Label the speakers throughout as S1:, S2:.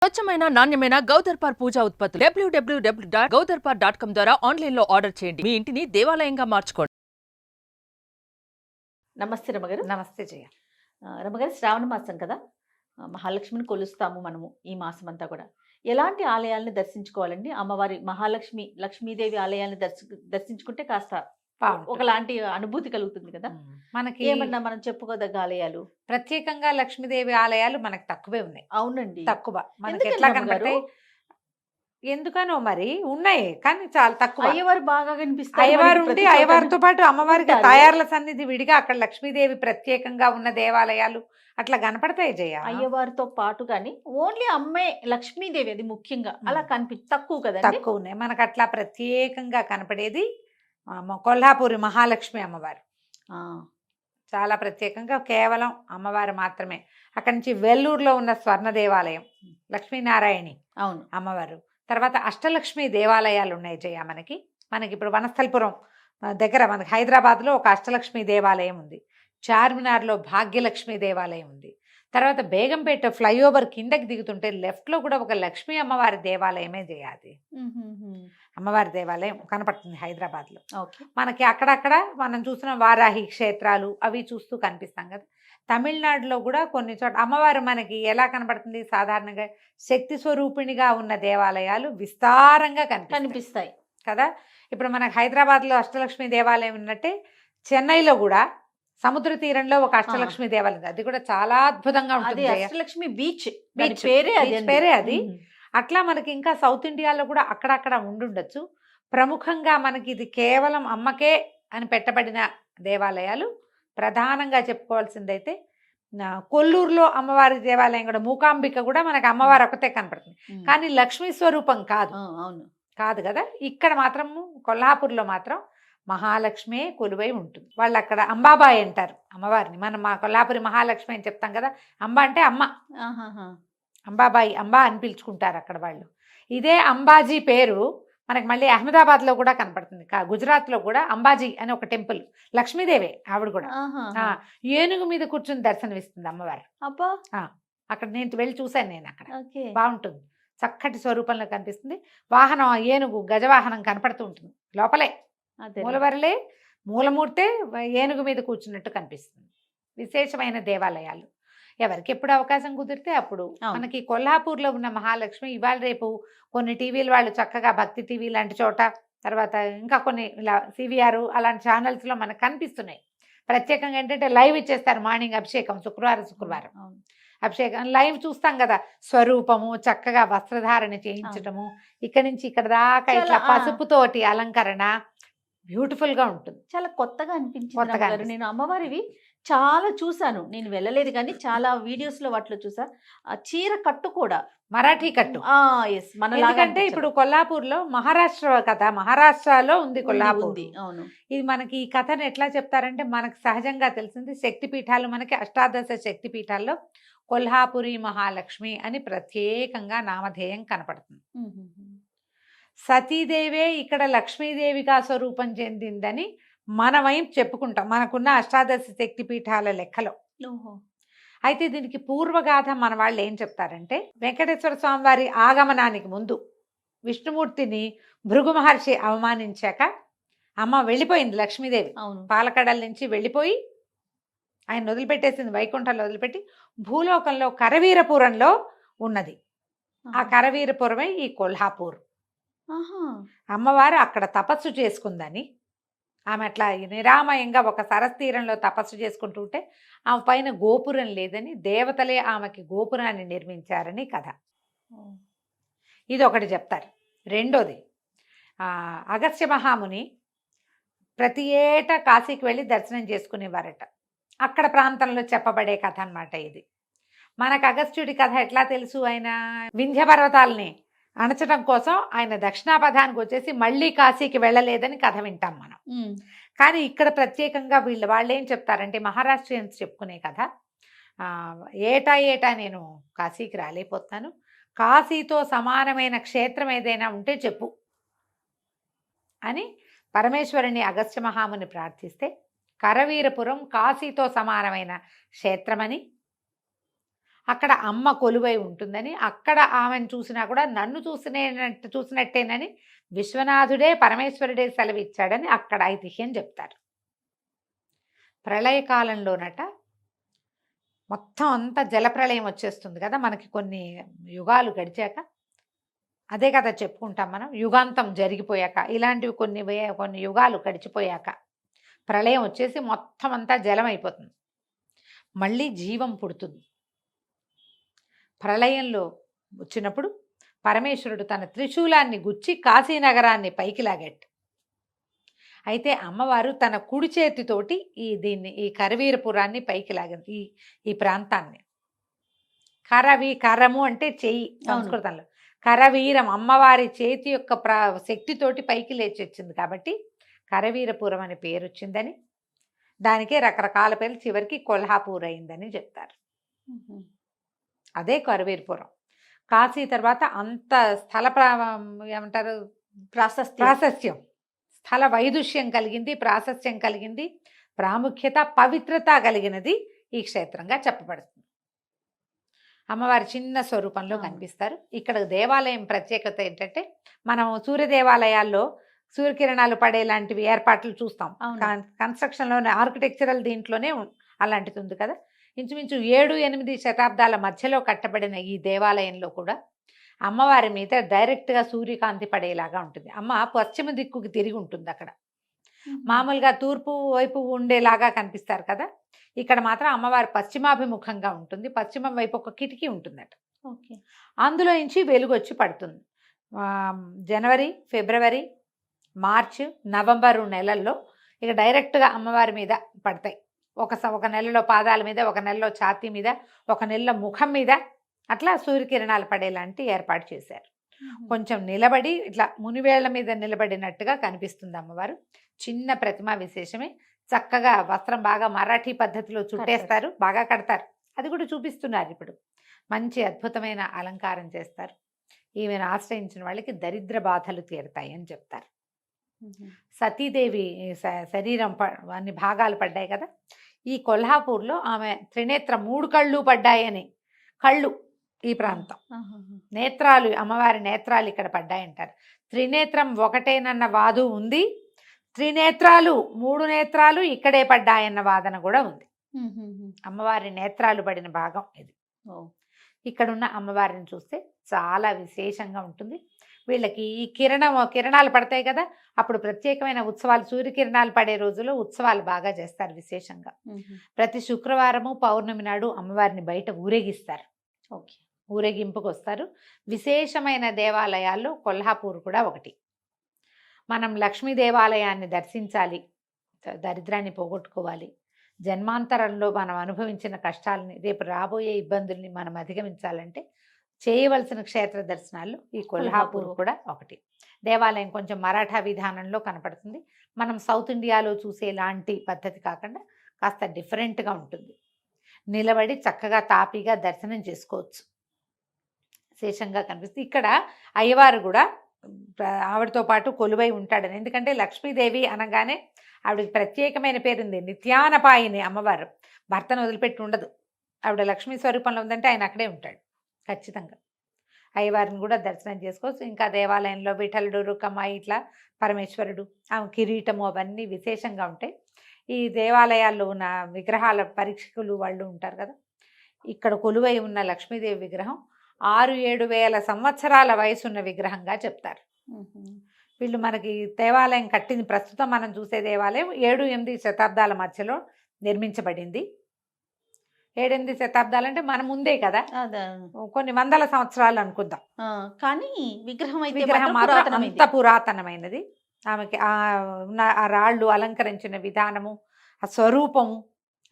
S1: స్వచ్ఛమైన నాణ్యమైన గౌదర్పార్ పూజా ఉత్పత్తులు www.gaudarpar.com ద్వారా ఆన్లైన్ లో ఆర్డర్ చేయండి. మీ ఇంటిని దేవాలయంగా మార్చుకోండి.
S2: నమస్తే రమగారు.
S3: నమస్తే జయ.
S2: రమగారు, శ్రావణ మాసం కదా, మహాలక్ష్మిని కొలుస్తాము మనము ఈ మాసం అంతా కూడా. ఎలాంటి ఆలయాలను దర్శించుకోవాలండి? అమ్మవారి మహాలక్ష్మి, లక్ష్మీదేవి ఆలయాలను దర్శించుకుంటే కాస్త ఒకలాంటి అనుభూతి కలుగుతుంది కదా.
S3: మనకి
S2: ఏమన్నా మనం చెప్పుకోదగ్గ ఆలయాలు?
S3: ప్రత్యేకంగా లక్ష్మీదేవి ఆలయాలు మనకు తక్కువే ఉన్నాయి.
S2: అవునండి,
S3: తక్కువ. మనకి
S2: ఎందుకని
S3: ఎట్లా
S2: రమ్మగారు?
S3: కనబడతాయి? ఎందుకనో మరి ఉన్నాయి, కానీ చాలా తక్కువ.
S2: అయ్యవారు బాగా కనిపిస్తారు.
S3: అయ్యవారు
S2: మనకి
S3: ఉండి
S2: ప్రతి చోట
S3: అయ్యవారితో పాటు అమ్మవారికి
S2: ఉంటారు.
S3: తాయార్ల సన్నిధి విడిగా అక్కడ లక్ష్మీదేవి ప్రత్యేకంగా ఉన్న దేవాలయాలు అట్లా కనపడతాయి జయ.
S2: అయ్యవారితో పాటు కానీ ఓన్లీ అమ్మే లక్ష్మీదేవి, అది ముఖ్యంగా అలా తక్కువ కదండి.
S3: తక్కువ ఉన్నాయి. మనకు అట్లా ప్రత్యేకంగా కనపడేది కొల్హాపూరి మహాలక్ష్మి అమ్మవారు.
S2: ఆ,
S3: చాలా ప్రత్యేకంగా కేవలం అమ్మవారు మాత్రమే. అక్కడి నుంచి వెల్లూరులో ఉన్న స్వర్ణ దేవాలయం లక్ష్మీనారాయణి
S2: అవును.
S3: అమ్మవారు. తర్వాత అష్టలక్ష్మి దేవాలయాలు ఉన్నాయి జయ. మనకి ఇప్పుడు వనస్థలపురం దగ్గర మనకి హైదరాబాద్లో ఒక అష్టలక్ష్మి దేవాలయం ఉంది. చార్మినార్లో భాగ్యలక్ష్మి దేవాలయం ఉంది. తర్వాత బేగంపేట ఫ్లైఓవర్ కిందకి దిగుతుంటే లెఫ్ట్లో కూడా ఒక లక్ష్మీ అమ్మవారి దేవాలయమే చేయాలి. అమ్మవారి దేవాలయం కనపడుతుంది హైదరాబాద్లో.
S2: ఓకే.
S3: మనకి అక్కడక్కడ మనం చూసిన వారాహి క్షేత్రాలు అవి చూస్తూ కనిపిస్తాం కదా. తమిళనాడులో కూడా కొన్ని చోట్ల అమ్మవారు మనకి ఎలా కనపడుతుంది? సాధారణంగా శక్తి స్వరూపిణిగా ఉన్న దేవాలయాలు విస్తారంగా కనిపిస్తాయి కదా. ఇప్పుడు మనకు హైదరాబాద్లో అష్టలక్ష్మి దేవాలయం ఉన్నట్టే చెన్నైలో కూడా సముద్ర తీరంలో ఒక అష్టలక్ష్మి దేవాలయం, అది కూడా చాలా అద్భుతంగా
S2: అది
S3: ఉంటుంది.
S2: అష్టలక్ష్మి బీచ్
S3: బీచ్
S2: పేరే
S3: అది. అట్లా మనకి ఇంకా సౌత్ ఇండియాలో కూడా అక్కడక్కడ ఉండుండొచ్చు. ప్రముఖంగా మనకి ఇది కేవలం అమ్మకే అని పెట్టబడిన దేవాలయాలు ప్రధానంగా చెప్పుకోవాల్సిందైతే కొల్లూరులో అమ్మవారి దేవాలయం కూడా, మూకాంబిక కూడా మనకి అమ్మవారు ఒకతే కనపడుతుంది, కానీ లక్ష్మీ స్వరూపం కాదు.
S2: అవును,
S3: కాదు కదా. ఇక్కడ మాత్రం కొల్హాపూర్లో మాత్రం మహాలక్ష్మే కొలువై ఉంటుంది. వాళ్ళు అక్కడ అంబాబాయి అంటారు అమ్మవారిని. మనం మా కొల్హాపురి మహాలక్ష్మి అని చెప్తాం కదా. అంబ అంటే అమ్మ, అంబాబాయి, అంబా అని పిలుచుకుంటారు అక్కడ వాళ్ళు. ఇదే అంబాజీ పేరు మనకి మళ్ళీ అహ్మదాబాద్లో కూడా కనపడుతుంది. గుజరాత్లో కూడా అంబాజీ అని ఒక టెంపుల్, లక్ష్మీదేవే ఆవిడ కూడా. ఏనుగు మీద కూర్చుని దర్శనమిస్తుంది అమ్మవారు.
S2: అబ్బా,
S3: అక్కడ నేను వెళ్ళి చూశాను. నేను అక్కడ
S2: ఓకే,
S3: బాగుంటుంది, చక్కటి స్వరూపంలో కనిపిస్తుంది. వాహనం ఏనుగు గజవాహనం కనపడుతూ ఉంటుంది లోపలే. మూలవరలే మూలమూర్తే ఏనుగు మీద కూర్చున్నట్టు కనిపిస్తుంది. విశేషమైన దేవాలయాలు. ఎవరికి ఎప్పుడు అవకాశం కుదిరితే అప్పుడు. మనకి కొల్హాపూర్లో ఉన్న మహాలక్ష్మి ఇవాళ రేపు కొన్ని టీవీలు వాళ్ళు చక్కగా భక్తి టీవీ లాంటి చోట, తర్వాత ఇంకా కొన్ని ఇలా సివిఆర్ అలాంటి ఛానల్స్లో మనకు కనిపిస్తున్నాయి. ప్రత్యేకంగా ఏంటంటే లైవ్ ఇచ్చేస్తారు మార్నింగ్ అభిషేకం, శుక్రవారం అభిషేకం లైవ్ చూస్తాం కదా. స్వరూపము చక్కగా వస్త్రధారణ చేయించటము, ఇక్కడి నుంచి ఇక్కడ దాకా ఇట్లా పసుపుతోటి అలంకరణ బ్యూటిఫుల్ గా ఉంటుంది.
S2: చాలా కొత్తగా అనిపించింది. నేను అమ్మవారివి చాలా చూసాను, నేను వెళ్ళలేదు కానీ చాలా వీడియోస్ లో వాటిలో చూసా. ఆ చీర కట్టు కూడా
S3: మరాఠీ కట్టు.
S2: ఎందుకంటే
S3: ఇప్పుడు కొల్హాపూర్లో మహారాష్ట్ర కదా, మహారాష్ట్రలో ఉంది కొల్హాపూర్.
S2: అవును.
S3: ఇది మనకి ఈ కథను ఎట్లా చెప్తారంటే, మనకు సహజంగా తెలిసింది శక్తిపీఠాలు, మనకి అష్టాదశ శక్తిపీఠాల్లో కొల్హాపురి మహాలక్ష్మి అని ప్రత్యేకంగా నామధేయం కనపడుతుంది. సతీదేవే ఇక్కడ లక్ష్మీదేవిగా స్వరూపం చెందిందని మనమేం చెప్పుకుంటాం మనకున్న అష్టాదశ శక్తిపీఠాల లెక్కలో. అయితే దీనికి పూర్వగాథ మన వాళ్ళు ఏం చెప్తారంటే, వెంకటేశ్వర స్వామి వారి ఆగమనానికి ముందు విష్ణుమూర్తిని భృగు మహర్షి అవమానించాక అమ్మ వెళ్ళిపోయింది లక్ష్మీదేవి. పాలకడల నుంచి వెళ్ళిపోయి ఆయన వదిలిపెట్టేసింది, వైకుంఠంలో వదిలిపెట్టి భూలోకంలో కరవీరపురంలో ఉన్నది. ఆ కరవీరపురమే ఈ కొల్హాపూర్. అమ్మవారు అక్కడ తపస్సు చేసుకుందని, ఆమె అట్లా నిరామయంగా ఒక సరస్తీరంలో తపస్సు చేసుకుంటూ ఉంటే ఆమె పైన గోపురం లేదని దేవతలే ఆమెకి గోపురాన్ని నిర్మించారని కథ. ఇది ఒకటి చెప్తారు. రెండోది, అగస్త్య మహాముని ప్రతి ఏటా కాశీకి వెళ్ళి దర్శనం చేసుకునేవారట. అక్కడ ప్రాంతంలో చెప్పబడే కథ అన్నమాట ఇది. మనకు అగస్త్యుడి కథ ఎట్లా తెలుసు? ఆయన వింధ్య పర్వతాలని అణచడం కోసం ఆయన దక్షిణాపథానికి వచ్చేసి మళ్ళీ కాశీకి వెళ్ళలేదని కథ వింటాం మనం. కానీ ఇక్కడ ప్రత్యేకంగా వాళ్ళు ఏం చెప్తారంటే, మహారాష్ట్రియన్స్ చెప్పుకునే కథ, ఏటా నేను కాశీకి రాలేకపోతాను, కాశీతో సమానమైన క్షేత్రం ఏదైనా ఉంటే చెప్పు అని పరమేశ్వరుని అగస్త్య మహాముని ప్రార్థిస్తే, కరవీరపురం కాశీతో సమానమైన క్షేత్రమని అక్కడ అమ్మ కొలువై ఉంటుందని, అక్కడ ఆమెను చూసినా కూడా నన్ను చూసినట్టేనని విశ్వనాథుడే పరమేశ్వరుడే సెలవిచ్చాడని అక్కడ ఐతిహ్యం చెప్తారు. ప్రళయకాలంలోనట మొత్తం అంతా జలప్రళయం వచ్చేస్తుంది కదా మనకి, కొన్ని యుగాలు గడిచాక. అదే కదా చెప్పుకుంటాం మనం, యుగాంతం జరిగిపోయాక, ఇలాంటివి కొన్ని యుగాలు గడిచిపోయాక ప్రళయం వచ్చేసి మొత్తం అంతా జలం అయిపోతుంది, మళ్ళీ జీవం పుడుతుంది. ప్రళయంలో వచ్చినప్పుడు పరమేశ్వరుడు తన త్రిశూలాన్ని గుచ్చి కాశీనగరాన్ని పైకి లాగట్టు. అయితే అమ్మవారు తన కుడి చేతితోటి ఈ కరవీరపురాన్ని పైకి లాగింది, ఈ ప్రాంతాన్ని. కరము అంటే చెయ్యి సంస్కృతంలో, కరవీరం అమ్మవారి చేతి యొక్క శక్తితోటి పైకి లేచి వచ్చింది కాబట్టి కరవీరపురం అని పేరు వచ్చిందని, దానికే రకరకాల పేర్లు, చివరికి కొల్హాపూర్ అయిందని చెప్తారు. అదే కరవీరపురం. కాశీ తర్వాత అంత ఏమంటారు ప్రాశస్త్యం, స్థల వైదుష్యం కలిగింది, ప్రాశస్త్యం కలిగింది, ప్రాముఖ్యత పవిత్రత కలిగినది ఈ క్షేత్రంగా చెప్పబడుతుంది. అమ్మవారి చిన్న స్వరూపంలో కనిపిస్తారు. ఇక్కడ దేవాలయం ప్రత్యేకత ఏంటంటే, మనం సూర్య దేవాలయాల్లో సూర్యకిరణాలు పడేలాంటివి ఏర్పాట్లు చూస్తాం, కన్స్ట్రక్షన్లోనే ఆర్కిటెక్చరల్ దీంట్లోనే అలాంటిది ఉంది కదా. ఇంచుమించు 7-8 శతాబ్దాల మధ్యలో కట్టబడిన ఈ దేవాలయంలో కూడా అమ్మవారి మీద డైరెక్ట్గా సూర్యకాంతి పడేలాగా ఉంటుంది. అమ్మ పశ్చిమ దిక్కుకి తిరిగి ఉంటుంది. అక్కడ మామూలుగా తూర్పు వైపు ఉండేలాగా కనిపిస్తారు కదా, ఇక్కడ మాత్రం అమ్మవారి పశ్చిమాభిముఖంగా ఉంటుంది. పశ్చిమం వైపు ఒక కిటికీ ఉంటుందట. అందులో నుంచి వెలుగు వచ్చి పడుతుంది. జనవరి, ఫిబ్రవరి, మార్చి, నవంబరు నెలల్లో ఇక డైరెక్ట్గా అమ్మవారి మీద పడతాయి. ఒక నెలలో పాదాల మీద, ఒక నెలలో ఛాతీ మీద, ఒక నెలలో ముఖం మీద, అట్లా సూర్యకిరణాలు పడేలాంటి ఏర్పాటు చేశారు. కొంచెం నిలబడి ఇట్లా మునివేళ్ల మీద నిలబడినట్టుగా కనిపిస్తుంది అమ్మవారు. చిన్న ప్రతిమ విశేషమే. చక్కగా వస్త్రం బాగా మరాఠీ పద్ధతిలో చుట్టేస్తారు, బాగా కడతారు. అది కూడా చూపిస్తున్నారు ఇప్పుడు. మంచి అద్భుతమైన అలంకారం చేస్తారు. ఈమెను ఆశ్రయించిన వాళ్ళకి దరిద్ర బాధలు తీరుతాయి అని చెప్తారు. సతీదేవి శరీరం అన్ని భాగాలు పడ్డాయి కదా, ఈ కొల్హాపూర్లో ఆమె త్రినేత్రం 3 కళ్ళు పడ్డాయని, కళ్ళు ఈ ప్రాంతం, నేత్రాలు అమ్మవారి నేత్రాలు ఇక్కడ పడ్డాయంటారు. త్రినేత్రం ఒకటేనన్న వాదు ఉంది, త్రినేత్రాలు 3 నేత్రాలు ఇక్కడే పడ్డాయన్న వాదన కూడా ఉంది. అమ్మవారి నేత్రాలు పడిన భాగం ఇది. ఇక్కడున్న అమ్మవారిని చూస్తే చాలా విశేషంగా ఉంటుంది. వీళ్ళకి ఈ కిరణాలు పడతాయి కదా, అప్పుడు ప్రత్యేకమైన ఉత్సవాలు, సూర్యకిరణాలు పడే రోజుల్లో ఉత్సవాలు బాగా చేస్తారు విశేషంగా. ప్రతి శుక్రవారము పౌర్ణమి నాడు అమ్మవారిని బయట ఊరేగిస్తారు. ఊరేగింపుకు వస్తారు. విశేషమైన దేవాలయాల్లో కొల్హాపూర్ కూడా ఒకటి. మనం లక్ష్మీ దేవాలయాన్ని దర్శించాలి, దరిద్రాన్ని పోగొట్టుకోవాలి, జన్మాంతరంలో మనం అనుభవించిన కష్టాలని, రేపు రాబోయే ఇబ్బందుల్ని మనం అధిగమించాలంటే చేయవలసిన క్షేత్ర దర్శనాల్లో ఈ కొల్హాపూర్ కూడా ఒకటి. దేవాలయం కొంచెం మరాఠా విధానంలో కనపడుతుంది. మనం సౌత్ ఇండియాలో చూసేలాంటి పద్ధతి కాకుండా కాస్త డిఫరెంట్గా ఉంటుంది. నిలబడి చక్కగా తాపీగా దర్శనం చేసుకోవచ్చు, విశేషంగా కనిపిస్తుంది. ఇక్కడ అయ్యవారు కూడా ఆవిడతో పాటు కొలువై ఉంటాడని, ఎందుకంటే లక్ష్మీదేవి అనగానే ఆవిడకి ప్రత్యేకమైన పేరుంది, నిత్యానపాయిని అమ్మవారు. భర్తను వదిలిపెట్టి ఉండదు. ఆవిడ లక్ష్మీ స్వరూపంలో ఉందంటే ఆయన అక్కడే ఉంటాడు ఖచ్చితంగా. అయ్యవారిని కూడా దర్శనం చేసుకోవచ్చు. ఇంకా దేవాలయంలో విఠలుడు, రుక్కమ్మ, ఇట్లా పరమేశ్వరుడు, ఆమె కిరీటము, అవన్నీ విశేషంగా ఉంటాయి. ఈ దేవాలయాల్లో ఉన్న విగ్రహాల పరీక్షకులు వాళ్ళు ఉంటారు కదా, ఇక్కడ కొలువై ఉన్న లక్ష్మీదేవి విగ్రహం 6-7 వేల సంవత్సరాల వయసున్న విగ్రహంగా చెప్తారు. వీళ్ళు మనకి దేవాలయం కట్టింది, ప్రస్తుతం మనం చూసే దేవాలయం 7-8 శతాబ్దాల మధ్యలో నిర్మించబడింది. 7-8 శతాబ్దాలు అంటే మన ముందే కదా, కొన్ని వందల సంవత్సరాలు అనుకుందాం.
S2: కానీ విగ్రహం
S3: అంత పురాతనమైనది. ఆమెకి ఉన్న ఆ రాళ్ళు అలంకరించిన విధానము, ఆ స్వరూపము,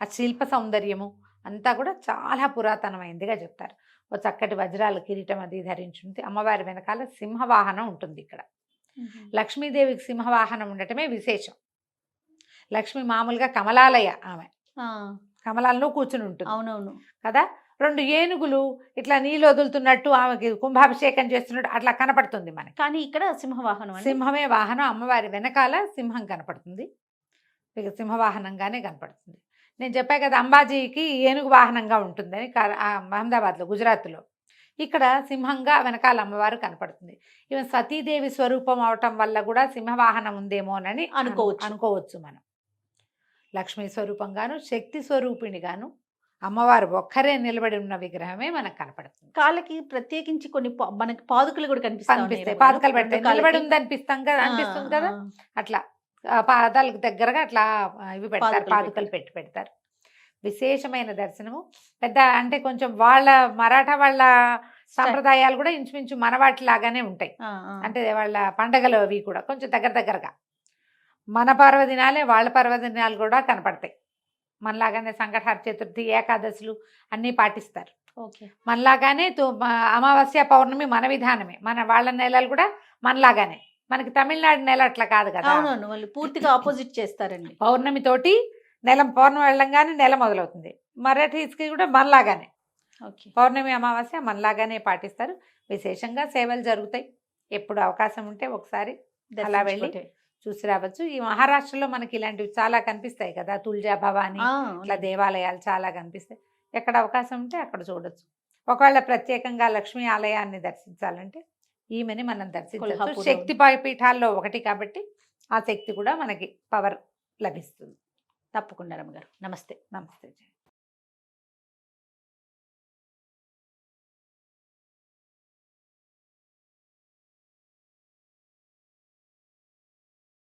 S3: ఆ శిల్ప సౌందర్యము అంతా కూడా చాలా పురాతనమైనదిగా చెప్తారు. ఓ చక్కటి వజ్రాల కిరీటం అది ధరించుంది. అమ్మవారి వెనకాల సింహవాహనం ఉంటుంది. ఇక్కడ లక్ష్మీదేవికి సింహవాహనం ఉండటమే విశేషం. లక్ష్మి మామూలుగా కమలాలయ, ఆమె కమలాల్లో కూర్చుని ఉంటుంది.
S2: అవునవును
S3: కదా, 2 ఏనుగులు ఇట్లా నీళ్ళు వదులుతున్నట్టు, ఆమెకి కుంభాభిషేకం చేస్తున్నట్టు అట్లా కనపడుతుంది మనకి.
S2: కానీ ఇక్కడ సింహవాహనం,
S3: సింహమే వాహనం. అమ్మవారి వెనకాల సింహం కనపడుతుంది, సింహవాహనంగానే కనపడుతుంది. నేను చెప్పా కదా అంబాజీకి ఏనుగు వాహనంగా ఉంటుందని అహ్మదాబాద్లో, గుజరాత్లో. ఇక్కడ సింహంగా వెనకాల అమ్మవారు కనపడుతుంది. ఈవెన్ సతీదేవి స్వరూపం అవటం వల్ల కూడా సింహవాహనం ఉందేమోనని అనుకోవచ్చు మనం. లక్ష్మీ స్వరూపంగాను, శక్తి స్వరూపిణిగాను అమ్మవారు ఒక్కరే నిలబడి ఉన్న విగ్రహమే మనకు కనపడుతుంది.
S2: కాళ్ళకి ప్రత్యేకించి కొన్ని మనకి పాదుకలు కూడా కనిపిస్తాయి.
S3: పాదుకలు పెడతాయి, నిలబడి ఉంది అనిపిస్తుంది కదా, అట్లా పాదాలకు దగ్గరగా అట్లా ఇవి పెడతారు, పాదుకలు పెడతారు. విశేషమైన దర్శనము. పెద్ద అంటే కొంచెం వాళ్ళ మరాఠా వాళ్ళ సాంప్రదాయాలు కూడా ఇంచుమించు మన వాటిలాగానే ఉంటాయి. అంటే వాళ్ళ పండగలు అవి కూడా కొంచెం దగ్గరగా మన పర్వదినాలే వాళ్ళ పర్వదినాలు కూడా కనపడతాయి. మనలాగానే సంకటహర చతుర్థి, ఏకాదశులు అన్నీ పాటిస్తారు. మనలాగానే అమావాస్య, పౌర్ణమి మన విధానమే. వాళ్ళ నెలలు కూడా మనలాగానే. మనకి తమిళనాడు నెల అట్లా కాదు కదా,
S2: వాళ్ళు పూర్తిగా ఆపోజిట్ చేస్తారండి.
S3: పౌర్ణమి తోటి పౌర్ణమి వెళ్ళంగానే నెల మొదలవుతుంది. మరాఠీస్కి కూడా మనలాగానే పౌర్ణమి, అమావాస్య మనలాగానే పాటిస్తారు. విశేషంగా సేవలు జరుగుతాయి. ఎప్పుడు అవకాశం ఉంటే ఒకసారి అలా వెళ్ళి చూసి రావచ్చు. ఈ మహారాష్ట్రలో మనకి ఇలాంటివి చాలా కనిపిస్తాయి కదా, తుల్జా భవాని, ఇట్లా దేవాలయాలు చాలా కనిపిస్తాయి. ఎక్కడ అవకాశం ఉంటే అక్కడ చూడొచ్చు. ఒకవేళ ప్రత్యేకంగా లక్ష్మీ ఆలయాన్ని దర్శించాలంటే ఈమెని మనం దర్శించవచ్చు. శక్తి పీఠాల్లో ఒకటి కాబట్టి ఆ శక్తి కూడా మనకి పవర్ లభిస్తుంది.
S2: తప్పకుండా రమ్మగారు. నమస్తే.
S3: నమస్తే.